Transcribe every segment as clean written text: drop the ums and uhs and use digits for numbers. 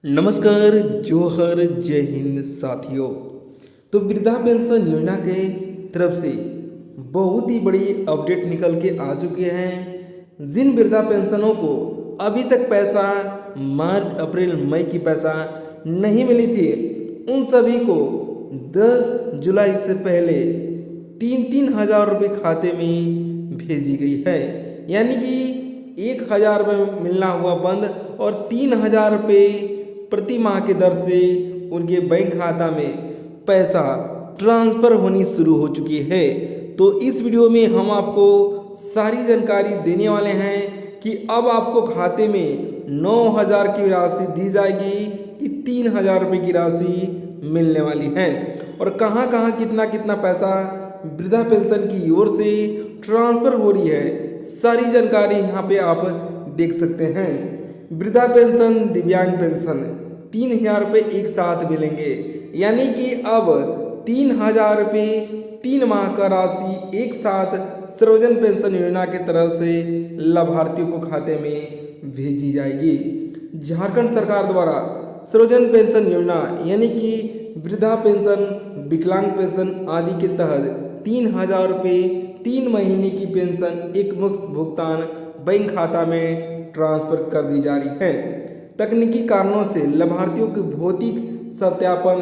नमस्कार, जोहर, जय हिंद साथियों। तो वृद्धा पेंशन योजना के तरफ से बहुत ही बड़ी अपडेट निकल के आ चुके हैं। जिन वृद्धा पेंशनों को अभी तक पैसा मार्च अप्रैल मई की पैसा नहीं मिली थी, उन सभी को 10 जुलाई से पहले 3,000 रुपये खाते में भेजी गई है। यानी कि 1,000 रुपये मिलना हुआ बंद और 3,000 रुपये प्रति माह के दर से उनके बैंक खाता में पैसा ट्रांसफ़र होनी शुरू हो चुकी है। तो इस वीडियो में हम आपको सारी जानकारी देने वाले हैं कि अब आपको खाते में 9,000 की राशि दी जाएगी कि 3,000 रुपये की राशि मिलने वाली है और कहाँ कहाँ कितना कितना पैसा वृद्धा पेंशन की ओर से ट्रांसफ़र हो रही है, सारी जानकारी यहाँ पे आप देख सकते हैं। वृद्धा पेंशन, दिव्यांग पेंशन 3,000 रुपये एक साथ मिलेंगे। यानी कि अब 3,000 रुपये 3 माह का राशि एक साथ सर्वजन पेंशन योजना के तरफ से लाभार्थियों को खाते में भेजी जाएगी। झारखंड सरकार द्वारा सर्वजन पेंशन योजना यानी कि वृद्धा पेंशन, विकलांग पेंशन आदि के तहत 3,000 रुपये 3 महीने की पेंशन एक मुश्त भुगतान बैंक खाता में ट्रांसफ़र कर दी जा रही है। तकनीकी कारणों से लाभार्थियों के भौतिक सत्यापन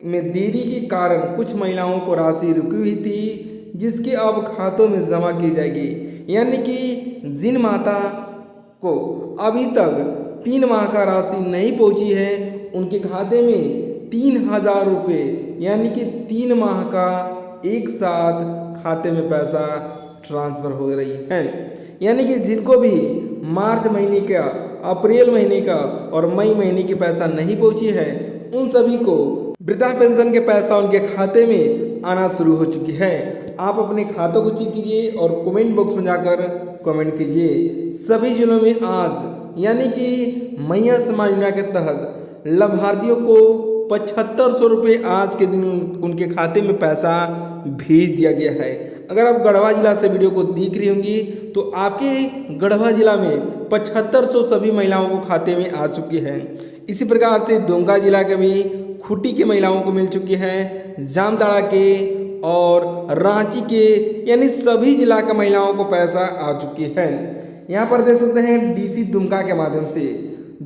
में देरी के कारण कुछ महिलाओं को राशि रुकी हुई थी, जिसके अब खातों में जमा की जाएगी। यानी कि जिन माता को अभी तक 3 माह का राशि नहीं पहुंची है, उनके खाते में 3,000 रुपये यानी कि 3 माह का एक साथ खाते में पैसा ट्रांसफ़र हो रही है। यानी कि जिनको भी मार्च महीने का, अप्रैल महीने का और मई महीने की पैसा नहीं पहुंची है, उन सभी को वृद्धा पेंशन के पैसा उनके खाते में आना शुरू हो चुकी है। आप अपने खातों को चेक कीजिए और कमेंट बॉक्स में जाकर कमेंट कीजिए। सभी जिलों में आज यानी कि मैया समाज योजना के तहत लाभार्थियों को 7,500 रुपये आज के दिन उनके खाते में पैसा भेज दिया गया है। अगर आप गढ़वा जिला से वीडियो को देख रही होंगी तो आपके गढ़वा जिला में 7,500 सभी महिलाओं को खाते में आ चुकी है। इसी प्रकार से दुमका जिला के भी खूंटी के महिलाओं को मिल चुकी है, जामताड़ा के और रांची के यानी सभी जिला के महिलाओं को पैसा आ चुकी है। यहाँ पर देख सकते हैं डीसी दुमका के माध्यम से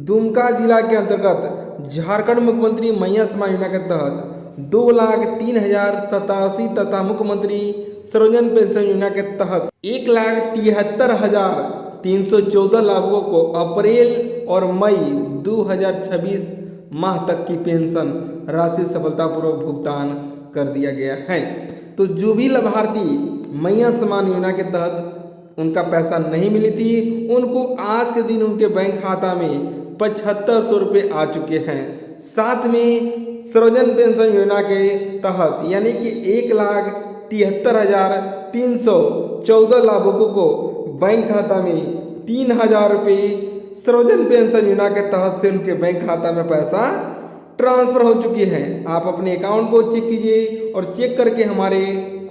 दुमका जिला के अंतर्गत झारखंड मुख्यमंत्री मैया समाज योजना के तहत 2,03,087 तथा मुख्यमंत्री सर्वजन पेंशन योजना के तहत 1,73,314 लाभुकों को अप्रैल और मई 2026 माह तक की पेंशन राशि सफलतापूर्वक भुगतान कर दिया गया है। तो जो भी लाभार्थी मैया समान योजना के तहत उनका पैसा नहीं मिली थी, उनको आज के दिन उनके बैंक खाता में 7,500 रुपये आ चुके हैं। साथ में सर्वजन पेंशन योजना के तहत यानी कि 1,73,314 लाभुकों को बैंक खाता में 3,000 रुपये सर्वजन पेंशन योजना के तहत से उनके बैंक खाता में पैसा ट्रांसफ़र हो चुकी है। आप अपने अकाउंट को चेक कीजिए और चेक करके हमारे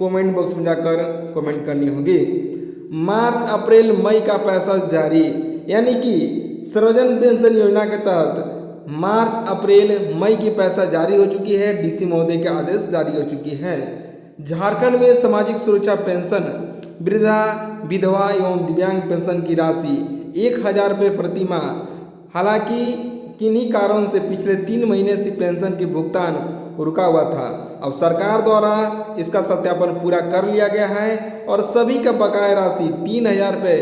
कमेंट बॉक्स में जाकर कमेंट करनी होगी। मार्च अप्रैल मई का पैसा जारी यानी कि सर्वजन पेंशन योजना के तहत मार्च अप्रैल मई की पैसा जारी हो चुकी है। डीसी महोदय के आदेश जारी हो चुकी है। झारखंड में सामाजिक सुरक्षा पेंशन, वृद्धा, विधवा एवं दिव्यांग पेंशन की राशि 1,000 रुपये प्रति माह। हालांकि किन्हीं कारणों से पिछले 3 महीने से पेंशन के भुगतान रुका हुआ था। अब सरकार द्वारा इसका सत्यापन पूरा कर लिया गया है और सभी का बकाया राशि 3,000 रुपये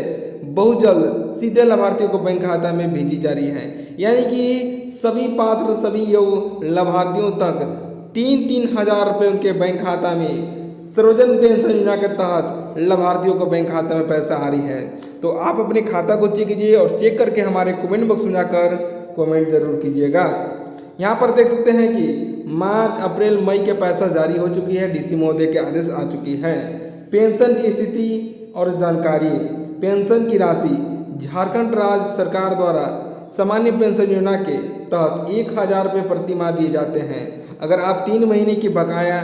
बहुत जल्द सीधे लाभार्थियों को बैंक खाता में भेजी जा रही है। यानी कि सभी पात्र सभी लाभार्थियों तक 3,000 रुपये उनके बैंक खाता में सर्वजन पेंशन योजना के तहत लाभार्थियों को बैंक खाता में पैसा आ रही है। तो आप अपने खाता को चेक कीजिए और चेक करके हमारे कमेंट बॉक्स में जाकर कमेंट जरूर कीजिएगा। यहाँ पर देख सकते हैं कि मार्च अप्रैल मई के पैसा जारी हो चुकी है। डीसी महोदय के आदेश आ चुकी है। पेंशन की स्थिति और जानकारी। पेंशन की राशि झारखंड राज्य सरकार द्वारा सामान्य पेंशन योजना के तहत 1,000 रुपये प्रति माह दिए जाते हैं। अगर आप 3 महीने की बकाया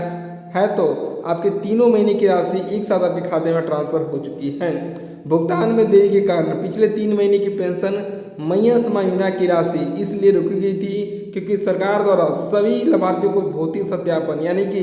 है तो आपके तीनों महीने की राशि एक साथ आपके खाते में ट्रांसफ़र हो चुकी है। भुगतान में देरी के कारण पिछले 3 महीने की पेंशन मैया समाज योजना की राशि इसलिए रोकी गई थी क्योंकि सरकार द्वारा सभी लाभार्थियों को भौतिक सत्यापन यानी कि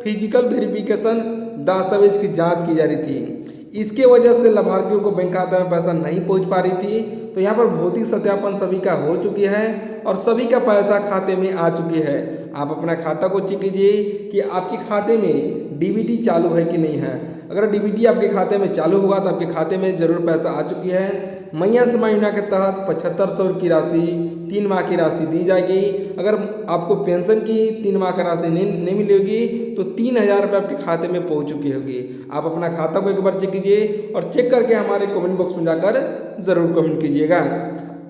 फिजिकल वेरिफिकेशन दस्तावेज की जांच की जा रही थी। इसके वजह से लाभार्थियों को बैंक खाते में पैसा नहीं पहुंच पा रही थी। तो यहाँ पर भौतिक सत्यापन सभी का हो चुकी है और सभी का पैसा खाते में आ चुकी है। आप अपना खाता को चेक कीजिए कि आपके खाते में डीबीटी चालू है कि नहीं है। अगर डीबीटी आपके खाते में चालू होगा तो आपके खाते में जरूर पैसा आ चुकी है। मैया समाज योजना के तहत 7500 की राशि 3 माह की राशि दी जाएगी। अगर आपको पेंशन की 3 माह की राशि नहीं मिलेगी तो 3000 रुपये आपके खाते में पहुंच चुकी होगी। आप अपना खाता को एक बार चेक कीजिए और चेक करके हमारे कमेंट बॉक्स में जाकर ज़रूर कमेंट कीजिएगा।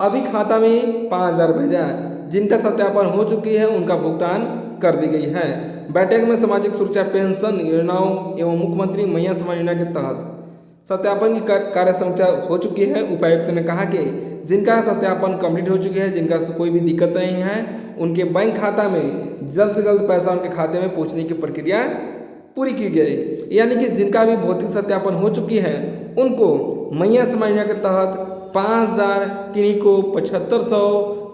अभी खाता में 5000 भेजा जिनका सत्यापन हो चुकी है उनका भुगतान कर दी गई है। बैठक में सामाजिक सुरक्षा पेंशन योजनाओं एवं मुख्यमंत्री मैया समाज योजना के तहत सत्यापन की कार्य समीक्षा हो चुकी है। उपायुक्त ने कहा कि जिनका सत्यापन कंप्लीट हो चुकी है, जिनका कोई भी दिक्कत नहीं है, उनके बैंक खाता में जल्द से जल्द पैसा उनके खाते में पहुंचने की प्रक्रिया पूरी की गई। यानी कि जिनका भी भौतिक सत्यापन हो चुकी है उनको मैया समाज योजना के तहत 5000, किन्हीं को 7500,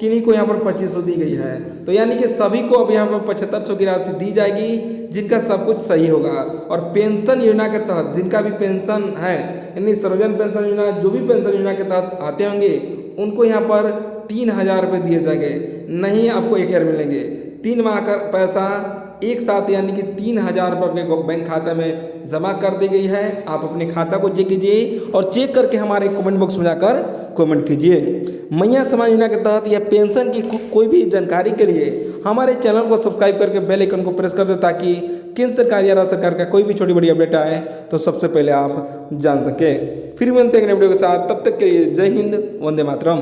किन्हीं को यहाँ पर 2500 दी गई है। तो यानी कि सभी को अब यहाँ पर 7500 की राशि दी जाएगी जिनका सब कुछ सही होगा। और पेंशन योजना के तहत जिनका भी पेंशन है यानी सर्वजन पेंशन योजना जो भी पेंशन योजना के तहत आते होंगे उनको यहाँ पर 3000 रुपये दिए जाएंगे, नहीं आपको 1000 मिलेंगे। 3 माह का पैसा एक साथ यानी कि 3000 रुपये आपके बैंक खाता में जमा कर दी गई है। आप अपने खाता को चेक कीजिए और चेक करके हमारे कमेंट बॉक्स में जाकर कमेंट कीजिए। मैया समाज योजना के तहत या पेंशन की कोई भी जानकारी के लिए हमारे चैनल को सब्सक्राइब करके बेल आइकन को प्रेस कर दे ताकि केंद्र सरकार या राज्य सरकार का कोई भी छोटी बड़ी अपडेट आए तो सबसे पहले आप जान सके। फिर मिलते हैं नए वीडियो के साथ, तब तक के लिए जय हिंद, वंदे मातरम।